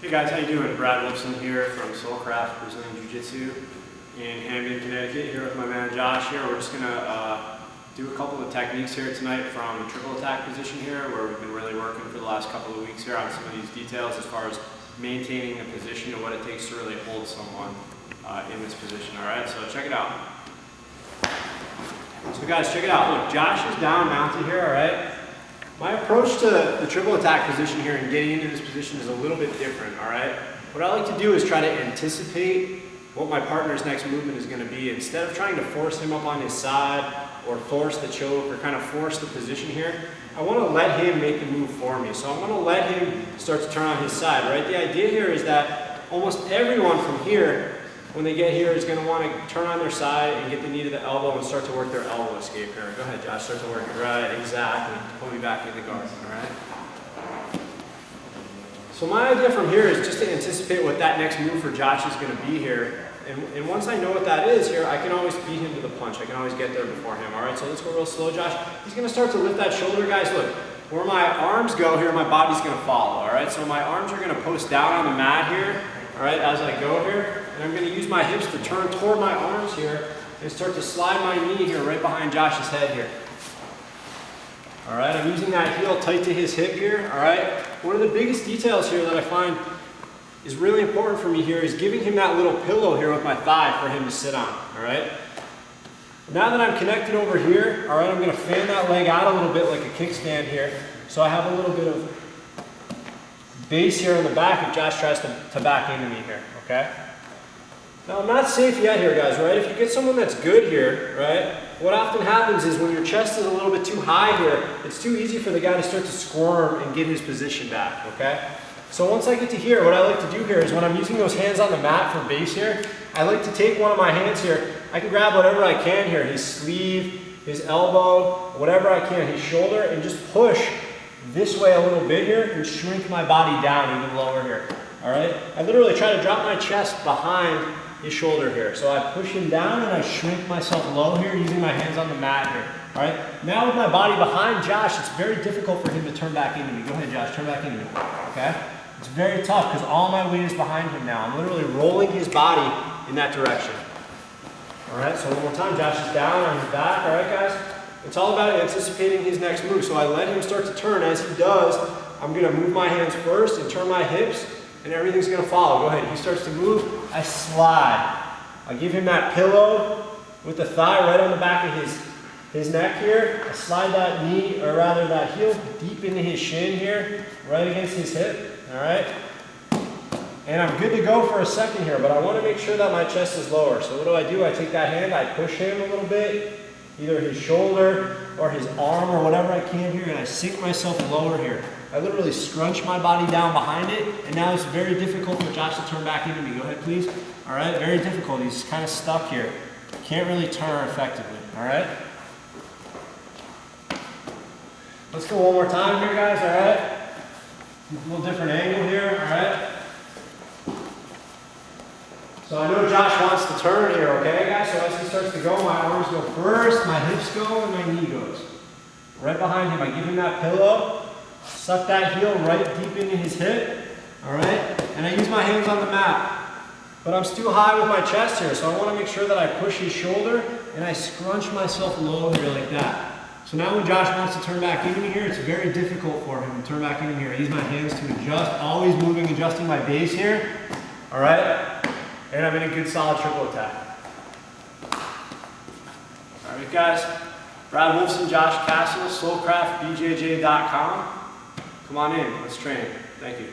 Hey guys, how you doing? Brad Wolfson here from Soulcraft Brazilian Jiu-Jitsu in Hamden, Connecticut. Here with my man Josh. Here, we're just gonna do a couple of techniques here tonight from a triple attack position here, where we've been really working for the last couple of weeks here on some of these details as far as maintaining a position and what it takes to really hold someone in this position. All right, so check it out. So guys, check it out. Look, Josh is down mounted here. All right. My approach to the triple attack position here and getting into this position is a little bit different, all right? What I like to do is try to anticipate what my partner's next movement is going to be. Instead of trying to force him up on his side or force the choke or kind of force the position here, I want to let him make the move for me. So I'm going to let him start to turn on his side, right? The idea here is that almost everyone from here, when they get here, is going to want to turn on their side and get the knee to the elbow and start to work their elbow escape here. Go ahead, Josh, start to work it. Right, exactly. Pull me back in the guard, all right? So my idea from here is just to anticipate what that next move for Josh is going to be here. And once I know what that is here, I can always beat him to the punch. I can always get there before him, all right? So let's go real slow, Josh. He's going to start to lift that shoulder, guys. Look, where my arms go here, my body's going to follow, all right? So my arms are going to post down on the mat here, all right, as I go here. And I'm going to use my hips to turn toward my arms here and start to slide my knee here right behind Josh's head here. All right, I'm using that heel tight to his hip here, all right? One of the biggest details here that I find is really important for me here is giving him that little pillow here with my thigh for him to sit on, all right? Now that I'm connected over here, all right, I'm going to fan that leg out a little bit like a kickstand here, so I have a little bit of base here in the back if Josh tries to back into me here, okay? Now, I'm not safe yet here, guys, right? If you get someone that's good here, right, what often happens is when your chest is a little bit too high here, it's too easy for the guy to start to squirm and get his position back, okay? So once I get to here, what I like to do here is when I'm using those hands on the mat for base here, I like to take one of my hands here. I can grab whatever I can here, his sleeve, his elbow, whatever I can, his shoulder, and just push this way a little bit here and shrink my body down even lower here, all right? I literally try to drop my chest behind his shoulder here. So I push him down and I shrink myself low here using my hands on the mat here. All right, now with my body behind Josh, it's very difficult for him to turn back into me. Go ahead, Josh, turn back into me, okay? It's very tough because all my weight is behind him now. I'm literally rolling his body in that direction. All right, so one more time, Josh is down on his back. All right, guys? It's all about anticipating his next move. So I let him start to turn. As he does, I'm gonna move my hands first and turn my hips, and everything's gonna follow. Go ahead, he starts to move, I slide. I give him that pillow with the thigh right on the back of his neck here. I slide that knee, or rather that heel, deep into his shin here, right against his hip, all right? And I'm good to go for a second here, but I wanna make sure that my chest is lower. So what do? I take that hand, I push him a little bit, either his shoulder or his arm or whatever I can here, and I sink myself lower here. I literally scrunch my body down behind it, and now it's very difficult for Josh to turn back into me. Go ahead, please. All right, very difficult. He's kind of stuck here. Can't really turn effectively, all right? Let's go one more time here, guys, all right? A little different angle here, all right? So I know Josh wants to turn here, okay, guys? So as he starts to go, my arms go first, my hips go, and my knee goes. Right behind him, I give him that pillow. Suck that heel right deep into his hip, all right? And I use my hands on the mat. But I'm still high with my chest here, so I want to make sure that I push his shoulder and I scrunch myself low here like that. So now when Josh wants to turn back into me here, it's very difficult for him to turn back into me here. I use my hands to adjust, always moving, adjusting my base here, all right? And I'm in a good solid triple attack. All right, guys. Brad Wolfson, Josh Castle, SoulcraftBJJ.com. Come on in, let's train. Thank you.